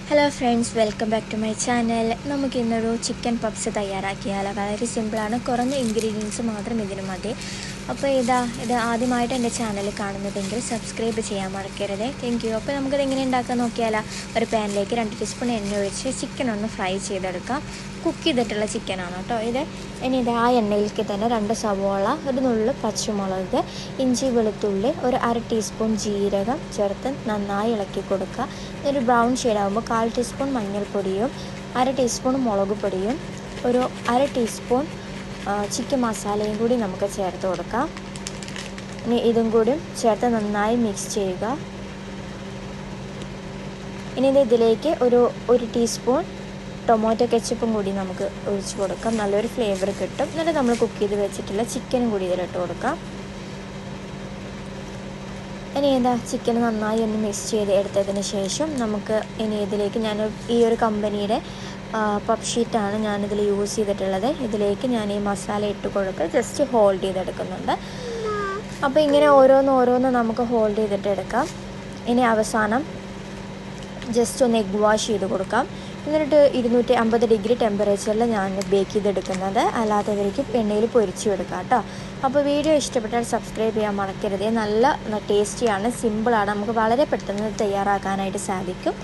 Hello friends, welcome back to my channel. നമുക്ക് ഇന്നൊരു chicken puffs തയ്യാറാക്കിയാൽ വളരെ സിമ്പിളാണ്. കുറഞ്ഞ ഇൻഗ്രീഡിയൻസ് മാത്രം ഇതിന് മതി. അപ്പോൾ ഇത് ആദ്യമായിട്ട് എൻ്റെ ചാനൽ കാണുന്നതെങ്കിൽ സബ്സ്ക്രൈബ് ചെയ്യാൻ മറക്കരുത്. Thank you. അപ്പോൾ നമുക്കിത് എങ്ങനെ ഉണ്ടാക്കാൻ നോക്കിയാലോ. ഒരു പാനിലേക്ക് 2 ടീസ്പൂൺ എണ്ണ ഒഴിച്ച് ചിക്കൻ ഒന്ന് ഫ്രൈ ചെയ്തെടുക്കാം. കുക്ക് ചെയ്തിട്ടുള്ള ചിക്കനാണ് കേട്ടോ ഇത്. ഇനി ആ എണ്ണയിലേക്ക് തന്നെ 2 സവോള, ഒരു നുള്ളു പച്ചമുളക്, ഇഞ്ചി വെളുത്തുള്ളി, ഒരു 1/2 ടീസ്പൂൺ ജീരകം ചേർത്ത് നന്നായി ഇളക്കി കൊടുക്കുക. ഒരു ബ്രൗൺ ഷെയ്ഡാകുമ്പോൾ 1/4 ടീസ്പൂൺ മഞ്ഞൾപ്പൊടിയും 1/2 ടീസ്പൂൺ മുളക് പൊടിയും ഒരു 1/2 ടീസ്പൂൺ ചിക്കൻ മസാലയും കൂടി നമുക്ക് ചേർത്ത് കൊടുക്കാം. ഇനി ഇതും കൂടി ചേർത്ത് നന്നായി മിക്സ് ചെയ്യുക. ഇനി ഇതിലേക്ക് ഒരു ടീസ്പൂൺ ടൊമാറ്റോ കെച്ചപ്പും കൂടി നമുക്ക് ഒഴിച്ച് കൊടുക്കാം. നല്ലൊരു ഫ്ലേവർ കിട്ടും. എന്നിട്ട് നമ്മൾ കുക്ക് ചെയ്ത് വെച്ചിട്ടുള്ള ചിക്കനും കൂടി ഇതിലിട്ട് കൊടുക്കാം. ഇനി ചിക്കൻ നന്നായി ഒന്ന് മിക്സ് ചെയ്ത് എടുത്തതിന് ശേഷം നമുക്ക് ഇനി ഇതിലേക്ക് ഈ ഒരു കമ്പനിയുടെ പപ്പ് ഷീറ്റാണ് ഞാനിതിൽ യൂസ് ചെയ്തിട്ടുള്ളത്. ഇതിലേക്ക് ഞാൻ ഈ മസാല ഇട്ട് കൊടുക്കുക, ജസ്റ്റ് ഹോൾഡ് ചെയ്തെടുക്കുന്നുണ്ട്. അപ്പോൾ ഇങ്ങനെ ഓരോന്ന് നമുക്ക് ഹോൾഡ് ചെയ്തിട്ട് എടുക്കാം. ഇനി അവസാനം ജസ്റ്റ് ഒന്ന് എഗ് വാഷ് ചെയ്ത് കൊടുക്കാം. എന്നിട്ട് 250 ഡിഗ്രി ടെമ്പറേച്ചറിൽ ഞാൻ ബേക്ക് ചെയ്തെടുക്കുന്നത്. അല്ലാത്തവർക്ക് എണ്ണയിൽ പൊരിച്ചു എടുക്കാം കേട്ടോ. അപ്പോൾ വീഡിയോ ഇഷ്ടപ്പെട്ടാൽ സബ്സ്ക്രൈബ് ചെയ്യാൻ മറക്കരുത്. നല്ല ടേസ്റ്റിയാണ്, സിമ്പിളാണ്, നമുക്ക് വളരെ പെട്ടെന്ന് തയ്യാറാക്കാനായിട്ട് സാധിക്കും.